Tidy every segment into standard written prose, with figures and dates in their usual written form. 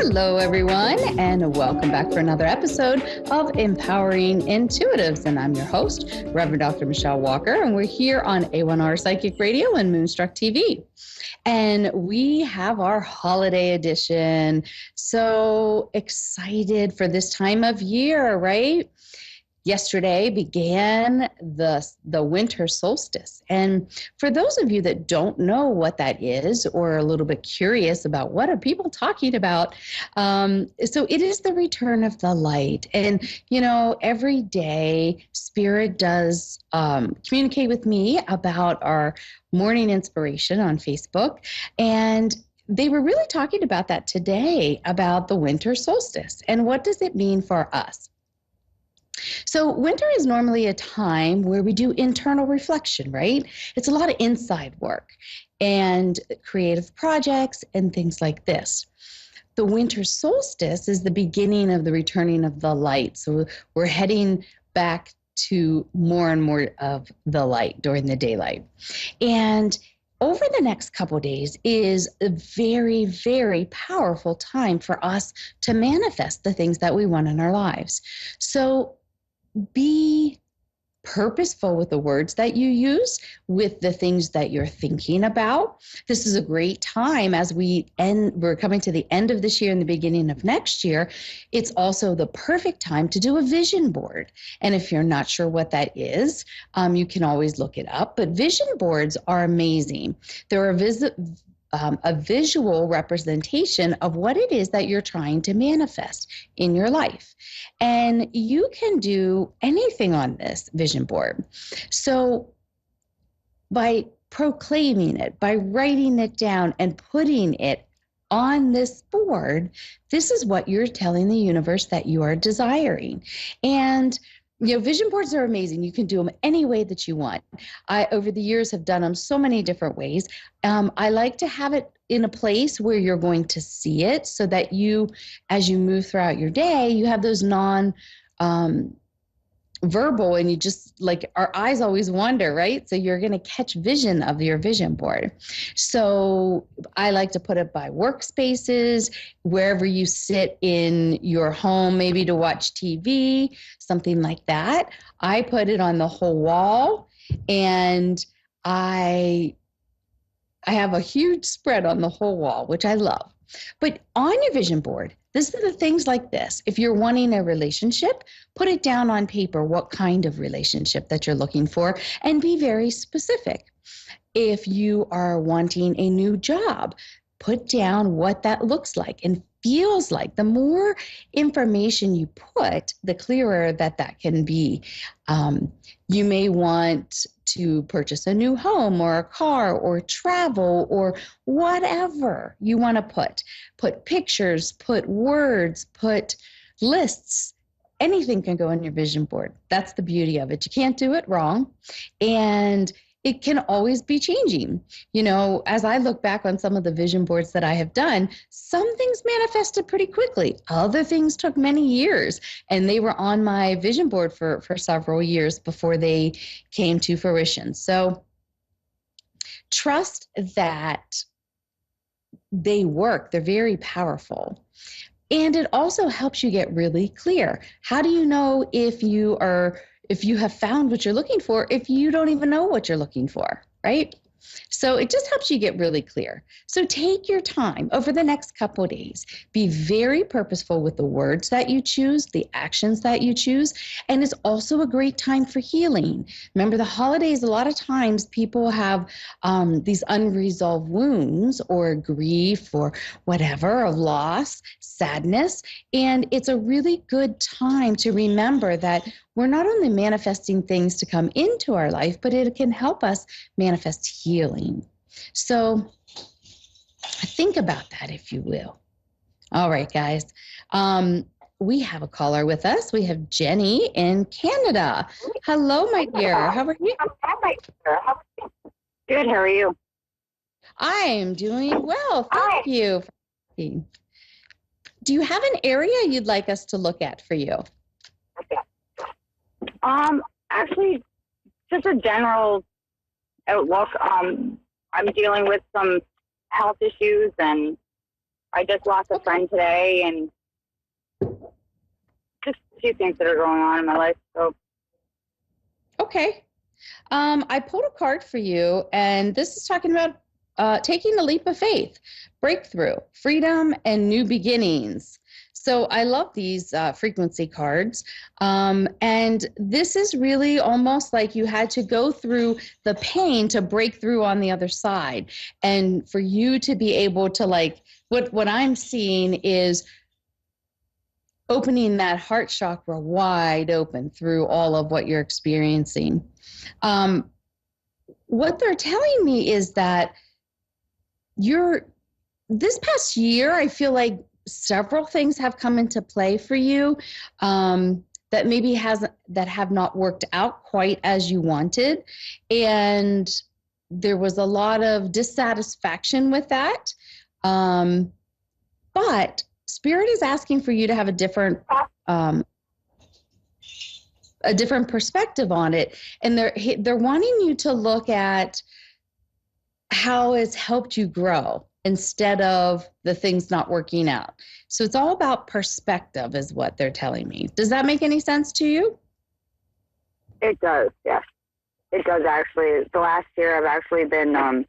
Hello, everyone, and welcome back for another episode of Empowering Intuitives. And I'm your host, Reverend Dr. Michelle Walker, and we're here on A1R Psychic Radio and Moonstruck TV. And we have our holiday edition. So excited for this time of year, right? Yesterday began the winter solstice. And for those of you that don't know what that is or are a little bit curious about what are people talking about, so it is the return of the light. And, you know, every day Spirit does communicate with me about our morning inspiration on Facebook. And they were really talking about that today, about the winter solstice. And what does it mean for us? So winter is normally a time where we do internal reflection, right? It's a lot of inside work and creative projects and things like this. The winter solstice is the beginning of the returning of the light. So we're heading back to more and more of the light during the daylight. And over the next couple of days is a very, very powerful time for us to manifest the things that we want in our lives. So be purposeful with the words that you use, with the things that you're thinking about. This is a great time as we're coming to the end of this year and the beginning of next year. It's also the perfect time to do a vision board. And if you're not sure what that is, you can always look it up. But vision boards are amazing. They're a visual representation of what it is that you're trying to manifest in your life. And you can do anything on this vision board. So by proclaiming it, by writing it down and putting it on this board, this is what you're telling the universe that you are desiring. And you know, vision boards are amazing. You can do them any way that you want. I, over the years, have done them so many different ways. I like to have it in a place where you're going to see it so that you, as you move throughout your day, you have those verbal, and you just, like, our eyes always wander, right? So you're going to catch vision of your vision board. So I like to put it by workspaces, wherever you sit in your home, maybe to watch TV, something like that. I put it on the whole wall, and I have a huge spread on the whole wall, which I love. But on your vision board, this are the things like this. If you're wanting a relationship, put it down on paper, what kind of relationship that you're looking for, and be very specific. If you are wanting a new job, put down what that looks like and feels like. The more information you put, the clearer that can be. You may want to purchase a new home or a car or travel or whatever you want to put pictures, put words, put lists. Anything can go on your vision board. That's the beauty of it. You can't do it wrong. And it can always be changing. You know, as I look back on some of the vision boards that I have done, some things manifested pretty quickly. Other things took many years, and they were on my vision board for several years before they came to fruition. So trust that they work. They're very powerful. And it also helps you get really clear. How do you know if you have found what you're looking for, if you don't even know what you're looking for, right? So it just helps you get really clear. So take your time over the next couple of days. Be very purposeful with the words that you choose, the actions that you choose, and it's also a great time for healing. Remember, the holidays, a lot of times people have these unresolved wounds or grief or whatever, or loss, sadness, and it's a really good time to remember that we're not only manifesting things to come into our life, but it can help us manifest healing. So think about that, if you will. All right, guys. We have a caller with us. We have Jenny in Canada. Hello, my dear. How are you? Good. How are you? I'm doing well. Thank you for asking. Do you have an area you'd like us to look at for you? Actually, just a general outlook. I'm dealing with some health issues, and I just lost a friend today, and just a few things that are going on in my life. So, Okay. I pulled a card for you, and this is talking about taking a leap of faith, breakthrough, freedom, and new beginnings. So I love these frequency cards. And this is really almost like you had to go through the pain to break through on the other side. And for you to be able to, like, what I'm seeing is opening that heart chakra wide open through all of what you're experiencing. What they're telling me is that this past year, I feel like several things have come into play for you that maybe have not worked out quite as you wanted. And there was a lot of dissatisfaction with that. But Spirit is asking for you to have a different perspective on it, and they're wanting you to look at how it's helped you grow instead of the things not working out. So it's all about perspective, is what they're telling me. Does that make any sense to you? it does, yes. It does, actually. The last year, I've actually been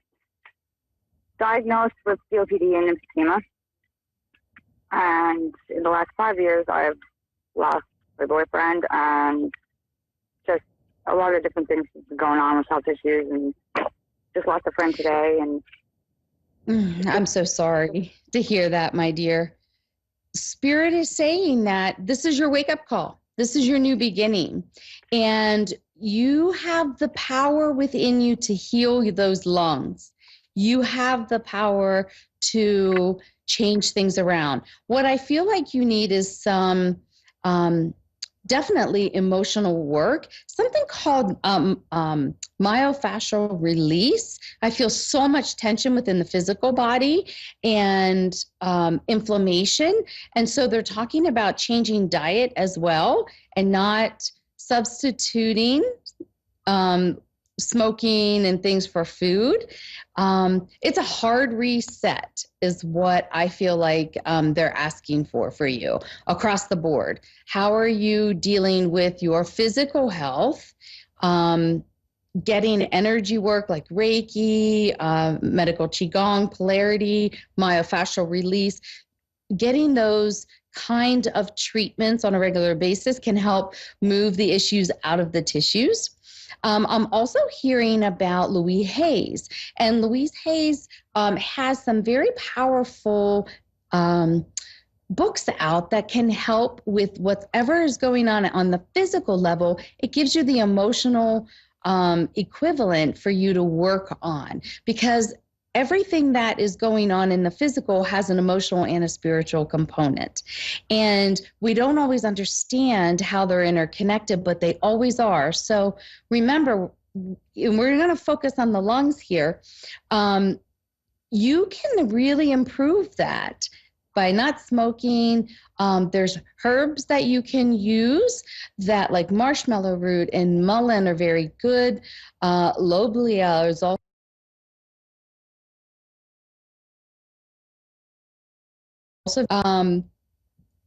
diagnosed with COPD and emphysema. And in the last 5 years, I've lost my boyfriend, and just a lot of different things going on with health issues, and just lost a friend today. And I'm so sorry to hear that, my dear. Spirit is saying that this is your wake-up call. This is your new beginning. And you have the power within you to heal those lungs. You have the power to change things around. What I feel like you need is some definitely emotional work, something called myofascial release. I feel so much tension within the physical body and inflammation. And so they're talking about changing diet as well, and not substituting smoking and things for food. It's a hard reset is what I feel like they're asking for you across the board. How are you dealing with your physical health? Getting energy work like Reiki, medical Qigong, polarity, myofascial release, getting those kind of treatments on a regular basis can help move the issues out of the tissues. I'm also hearing about Louise Hayes, and Louise Hayes has some very powerful books out that can help with whatever is going on the physical level. It gives you the emotional equivalent for you to work on, because everything that is going on in the physical has an emotional and a spiritual component. And we don't always understand how they're interconnected, but they always are. So remember, we're going to focus on the lungs here. You can really improve that by not smoking. There's herbs that you can use that, like marshmallow root and mullein, are very good. Lobelia is also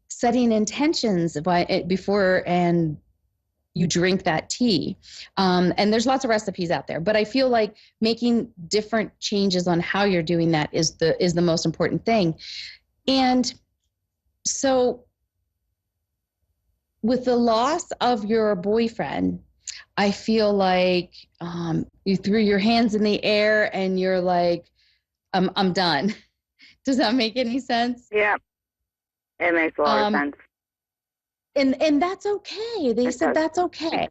setting intentions before and you drink that tea. And there's lots of recipes out there, but I feel like making different changes on how you're doing that is the most important thing. And so with the loss of your boyfriend, I feel like you threw your hands in the air and you're like, I'm done. Does that make any sense? yeah, it makes a lot of sense. And that's okay. They said that's okay.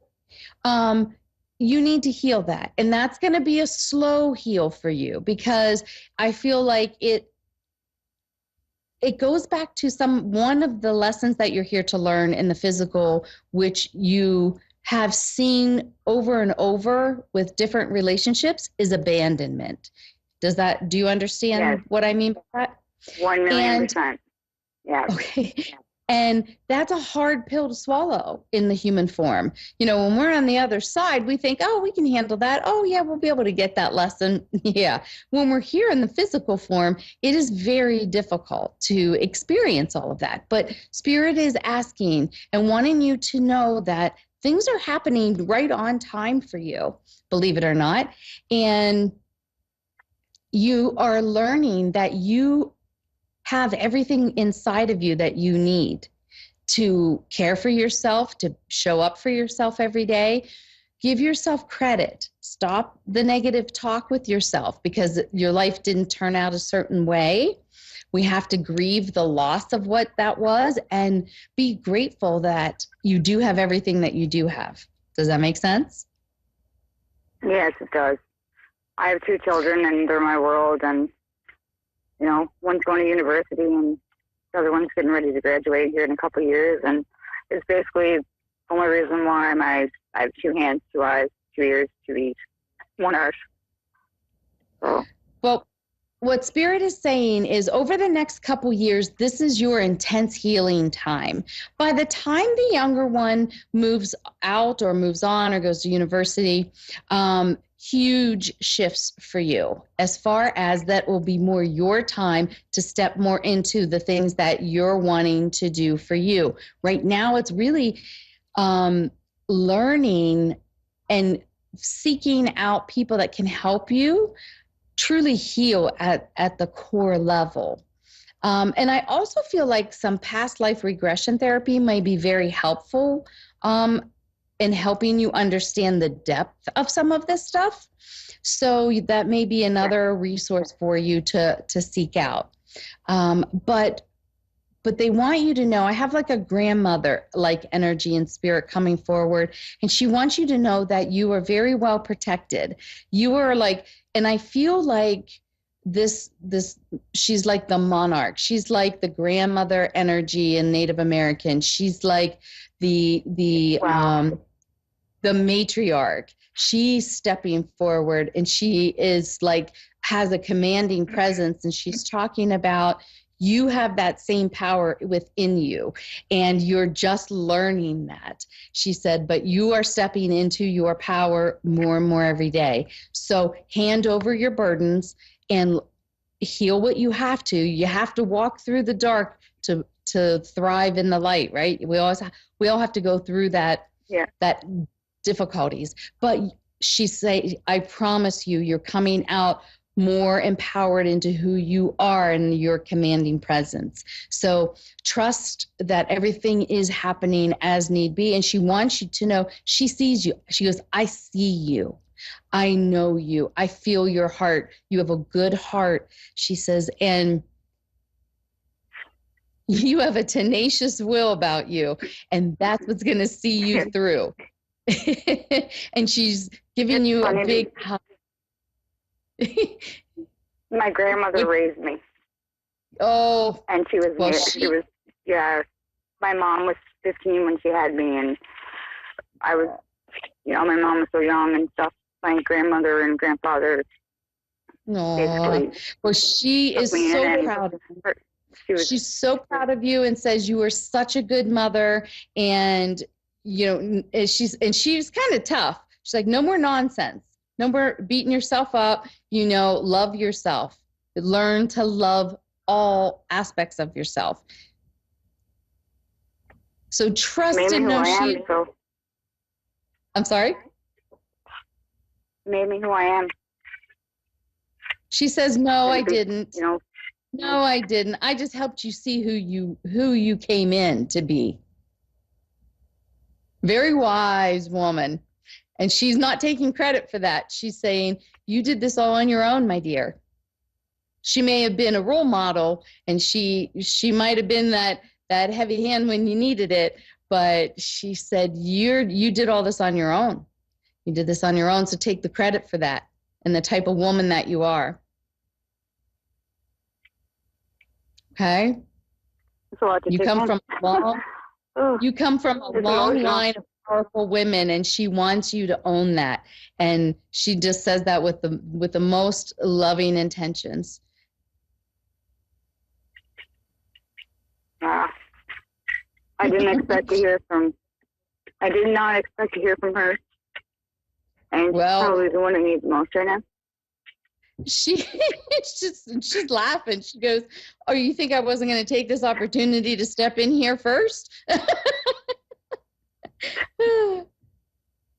You need to heal that. And that's going to be a slow heal for you, because I feel like it goes back to one of the lessons that you're here to learn in the physical, which you have seen over and over with different relationships, is abandonment. Do you understand what I mean by that? 1,000,000%. Yeah. Okay. And that's a hard pill to swallow in the human form. When we're on the other side, we think, oh, we can handle that. Oh, yeah, we'll be able to get that lesson. Yeah. When we're here in the physical form, it is very difficult to experience all of that. But Spirit is asking and wanting you to know that things are happening right on time for you, believe it or not. And you are learning that you have everything inside of you that you need to care for yourself, to show up for yourself every day. Give yourself credit. Stop the negative talk with yourself because your life didn't turn out a certain way. We have to grieve the loss of what that was and be grateful that you do have everything that you do have. Does that make sense? Yes, it does. I have 2 children and they're my world, and one's going to university and the other one's getting ready to graduate here in a couple of years. And it's basically the only reason why I have 2 hands, 2 eyes, 2 ears, 2 each, 1 earth. So. Well, what Spirit is saying is over the next couple years, this is your intense healing time. By the time the younger one moves out or moves on or goes to university, huge shifts for you as far as that will be more your time to step more into the things that you're wanting to do for you. Right now, it's really learning and seeking out people that can help you truly heal at the core level. And I also feel like some past life regression therapy may be very helpful in helping you understand the depth of some of this stuff. So that may be another resource for you to seek out. But they want you to know, I have like a grandmother like energy and spirit coming forward, and she wants you to know that you are very well protected. You are like, and I feel like this she's like the monarch. She's like the grandmother energy in Native American. She's like the matriarch. She's stepping forward and she is like, has a commanding presence, and she's talking about you have that same power within you and you're just learning that. She said, but you are stepping into your power more and more every day. So hand over your burdens and heal what you have to. You have to walk through the dark to thrive in the light, right? We all have to go through that, that difficulties. But she say, I promise you, you're coming out more empowered into who you are and your commanding presence. So trust that everything is happening as need be. And she wants you to know she sees you. She goes, I see you. I know you. I feel your heart. You have a good heart, she says, and you have a tenacious will about you. And that's what's going to see you through. And she's giving you a big hug. My grandmother raised me. Oh, and she was my mom was 15 when she had me, and I was, my mom was so young and stuff. My grandmother and grandfather basically. Well, she is so proud of you. She's so proud of you and says you were such a good mother, and she's kind of tough. She's like, no more nonsense. No more beating yourself up, love yourself. Learn to love all aspects of yourself. So trust and know she. I'm sorry? Made me who I am. She says, no, I didn't. No, I didn't. I just helped you see who you came in to be. Very wise woman. And she's not taking credit for that. She's saying, you did this all on your own, my dear. She may have been a role model, and she might have been that heavy hand when you needed it, but she said, you did all this on your own. You did this on your own, so take the credit for that and the type of woman that you are. Okay? You come from a long line of powerful women, and she wants you to own that. And she just says that with the most loving intentions. I didn't expect to hear from. I did not expect to hear from her, and Well, she's probably the one who needs the most right now. she's laughing. She goes, "Oh, you think I wasn't going to take this opportunity to step in here first?"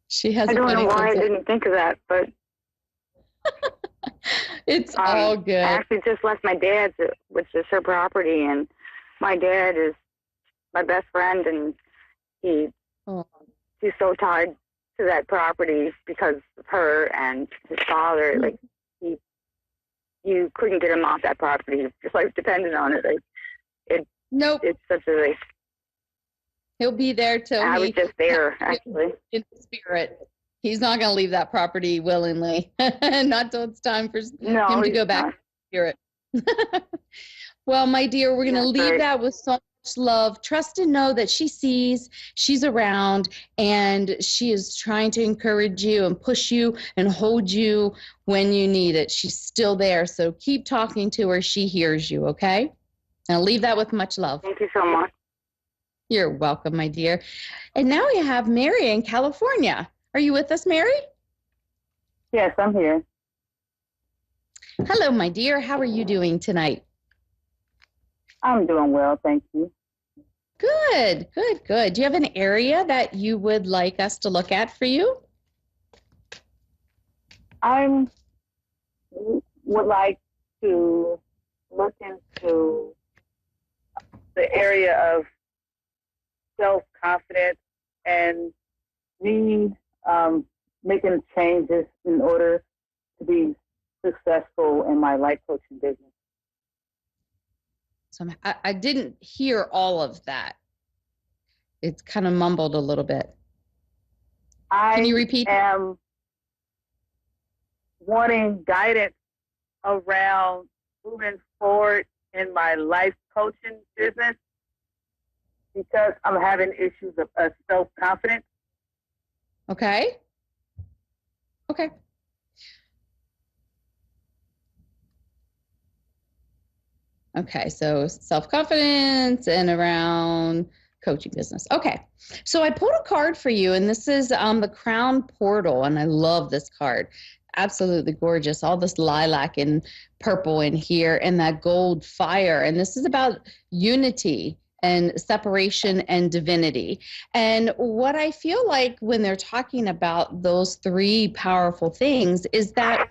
She has I a don't funny know why I sense of, didn't think of that, but it's all I good. actually just left my dad's, which is her property, and my dad is my best friend, and he's Oh, so tied to that property because of her and his father. Like you couldn't get him off that property. His life depended on it. Like nope. it's such a like. He'll be there till I was he just there actually. in spirit. He's not going to leave that property willingly. Not till it's time for No, him to he's go back not. to spirit. Well, my dear, we're going to That's leave right. that with so much love. Trust and know that she sees, she's around, and she is trying to encourage you and push you and hold you when you need it. She's still there. So keep talking to her. She hears you, okay? And I'll leave that with much love. Thank you so much. You're welcome, my dear. And now we have Mary in California. Are you with us, Mary? Yes, I'm here. Hello, my dear. How are you doing tonight? I'm doing well, thank you. Good, good, good. Do you have an area that you would like us to look at for you? I would like to look into the area of self-confidence and me making changes in order to be successful in my life coaching business. So I didn't hear all of that. It's kind of mumbled a little bit. Can you repeat? I am wanting guidance around moving forward in my life coaching business because I'm having issues of self-confidence. Okay. Okay. Okay, so self-confidence and around coaching business. Okay, so I pulled a card for you, and this is the Crown Portal, and I love this card. Absolutely gorgeous. All this lilac and purple in here, and that gold fire. And this is about unity and separation and divinity. And what I feel like when they're talking about those three powerful things is that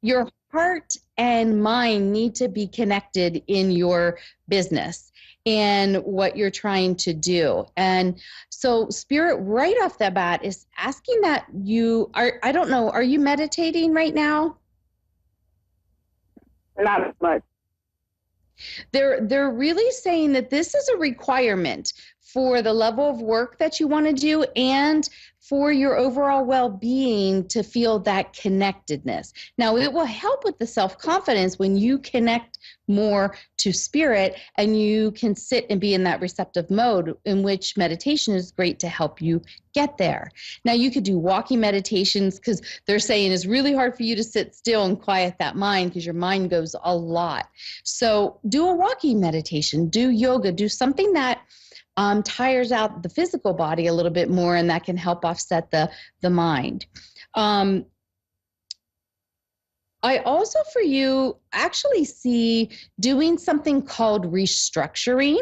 your heart and mind need to be connected in your business and what you're trying to do. And so Spirit right off the bat is asking that you are, I don't know, are you meditating right now? Not much. They're really saying that this is a requirement for the level of work that you want to do and for your overall well-being to feel that connectedness. Now, it will help with the self-confidence when you connect more to spirit and you can sit and be in that receptive mode, in which meditation is great to help you get there. Now, you could do walking meditations because they're saying it's really hard for you to sit still and quiet that mind because your mind goes a lot. So do a walking meditation, do yoga, do something that tires out the physical body a little bit more, and that can help offset the mind. I also, for you, actually see doing something called restructuring.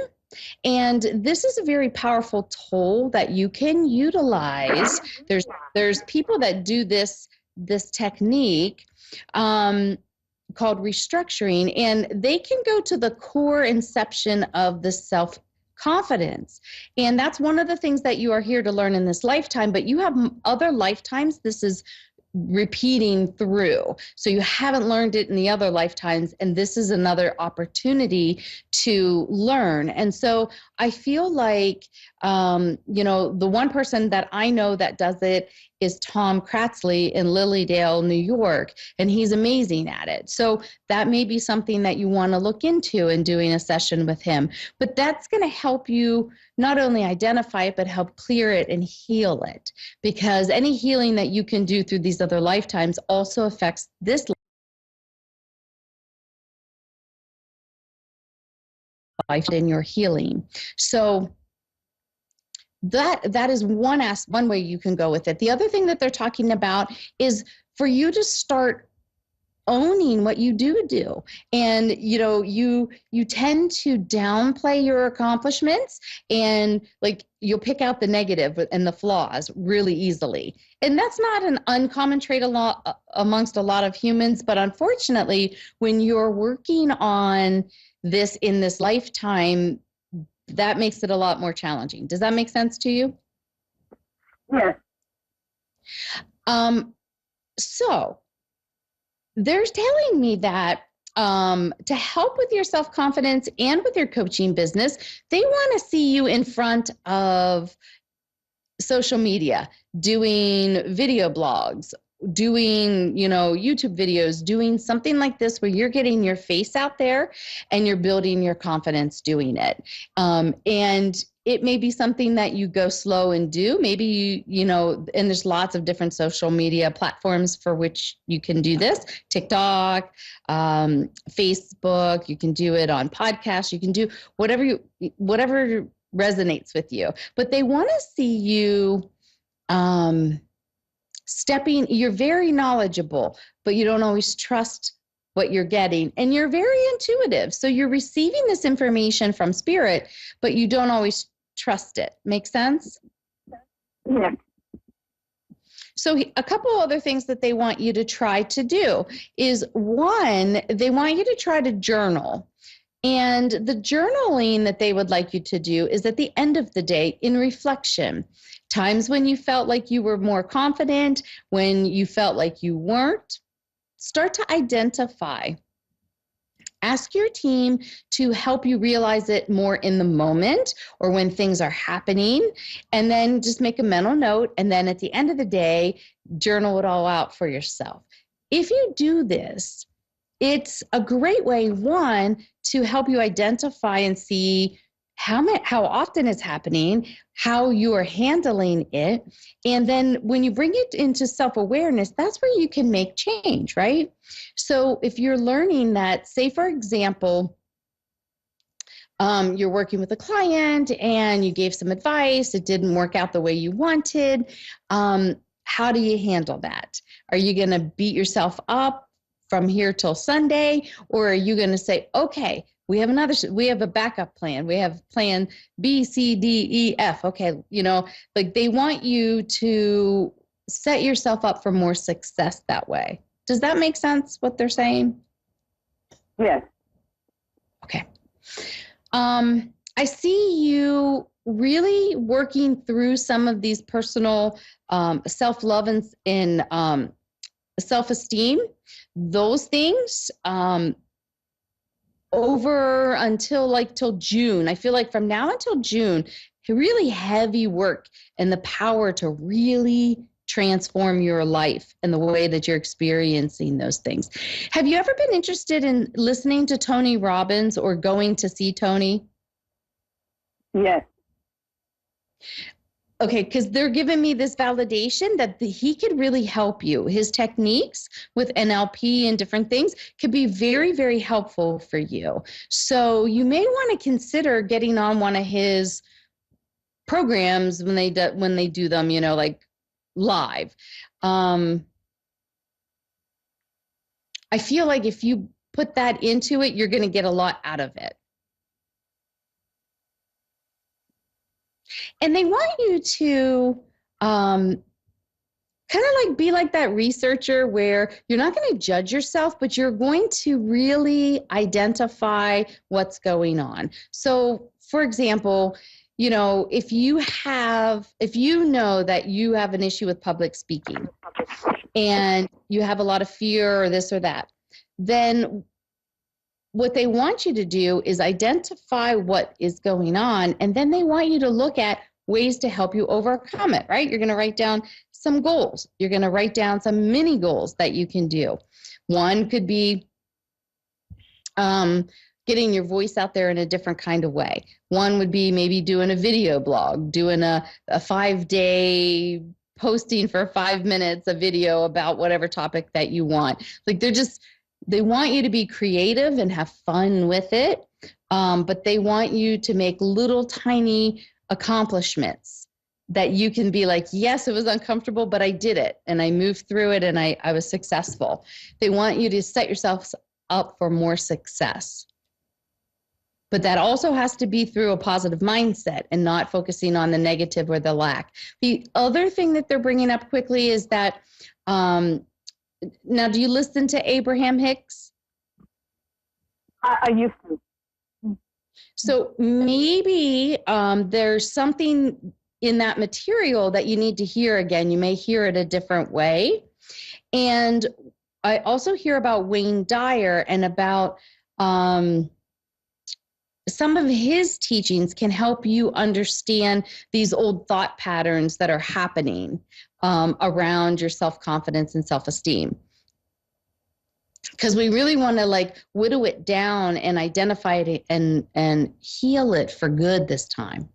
And this is a very powerful tool that you can utilize. There's people that do this technique called restructuring, and they can go to the core inception of the self-confidence. And that's one of the things that you are here to learn in this lifetime, but you have other lifetimes. This is repeating through. So you haven't learned it in the other lifetimes, and this is another opportunity to learn. And so I feel like, the one person that I know that does it is Tom Kratzley in Lilydale, New York, and he's amazing at it. So that may be something that you want to look into in doing a session with him. But that's going to help you not only identify it, but help clear it and heal it. Because any healing that you can do through these other lifetimes also affects this life in your healing. So that is one way you can go with it. The other thing that they're talking about is for you to start owning what you do. And, you tend to downplay your accomplishments, and like you'll pick out the negative and the flaws really easily. And that's not an uncommon trait amongst a lot of humans. But unfortunately, when you're working on this in this lifetime, that makes it a lot more challenging. Does that make sense to you? Yes. So they're telling me that to help with your self-confidence and with your coaching business, they want to see you in front of social media, doing video blogs, doing, YouTube videos, doing something like this where you're getting your face out there and you're building your confidence doing it. And it may be something that you go slow and do. Maybe, and there's lots of different social media platforms for which you can do this. TikTok, Facebook, you can do it on podcasts, you can do whatever resonates with you. But they want to see you you're very knowledgeable, but you don't always trust what you're getting. And you're very intuitive. So you're receiving this information from spirit, but you don't always trust it. Make sense? Yeah. So a couple other things that they want you to try to do is, one, they want you to try to journal. And the journaling that they would like you to do is at the end of the day in reflection. Times when you felt like you were more confident, when you felt like you weren't, start to identify. Ask your team to help you realize it more in the moment or when things are happening, and then just make a mental note. And then at the end of the day, journal it all out for yourself. If you do this, it's a great way, one, to help you identify and see how often it's happening, how you are handling it. And then when you bring it into self-awareness, that's where you can make change, right? So if you're learning that, say, for example, you're working with a client and you gave some advice, it didn't work out the way you wanted. How do you handle that? Are you going to beat yourself up from here till Sunday? Or are you going to say, okay, we have a backup plan. We have plan B, C, D, E, F. Okay. Like they want you to set yourself up for more success that way. Does that make sense what they're saying? Yes. Okay. I see you really working through some of these personal self-love and self-esteem, those things, over till June. I feel like from now until June, really heavy work and the power to really transform your life and the way that you're experiencing those things. Have you ever been interested in listening to Tony Robbins or going to see Tony? Yes. Okay, because they're giving me this validation that he could really help you. His techniques with NLP and different things could be very, very helpful for you. So you may want to consider getting on one of his programs when they do them, like live. I feel like if you put that into it, you're going to get a lot out of it. And they want you to kind of like be like that researcher where you're not going to judge yourself, but you're going to really identify what's going on. So, for example, if you know that you have an issue with public speaking and you have a lot of fear or this or that, then what they want you to do is identify what is going on, and then they want you to look at ways to help you overcome it, right? You're going to write down some goals. You're going to write down some mini goals that you can do. One could be getting your voice out there in a different kind of way. One would be maybe doing a video blog, doing a 5-day posting for 5 minutes, a video about whatever topic that you want. Like they want you to be creative and have fun with it, but they want you to make little tiny accomplishments that you can be like, yes, it was uncomfortable, but I did it and I moved through it and I was successful. They want you to set yourself up for more success. But that also has to be through a positive mindset and not focusing on the negative or the lack. The other thing that they're bringing up quickly is that, now, do you listen to Abraham Hicks? I used to. So maybe there's something in that material that you need to hear again. You may hear it a different way. And I also hear about Wayne Dyer and about some of his teachings can help you understand these old thought patterns that are happening around your self-confidence and self-esteem. Because we really want to like whittle it down and identify it and heal it for good this time.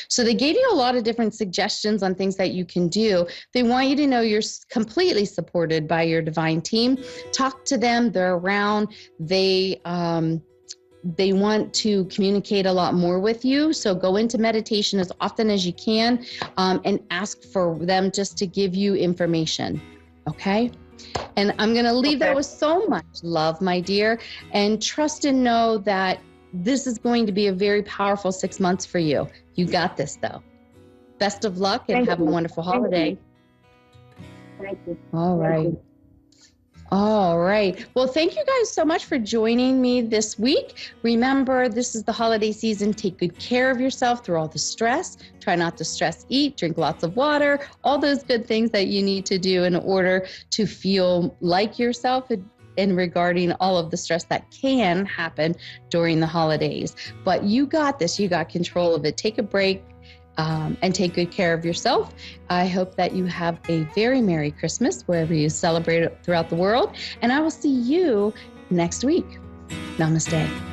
So they gave you a lot of different suggestions on things that you can do. They want you to know you're completely supported by your divine team. Talk to them. They're around. They want to communicate a lot more with you. So go into meditation as often as you can and ask for them just to give you information. Okay? And I'm going to leave that with so much love, my dear, and trust and know that this is going to be a very powerful 6 months for you. You got this, though. Best of luck and have a wonderful holiday. Thank you. All right. All right. Well, thank you guys so much for joining me this week. Remember, this is the holiday season. Take good care of yourself through all the stress. Try not to stress eat, drink lots of water, all those good things that you need to do in order to feel like yourself in regarding all of the stress that can happen during the holidays. But you got this. You got control of it. Take a break. And take good care of yourself. I hope that you have a very Merry Christmas wherever you celebrate it throughout the world. And I will see you next week. Namaste.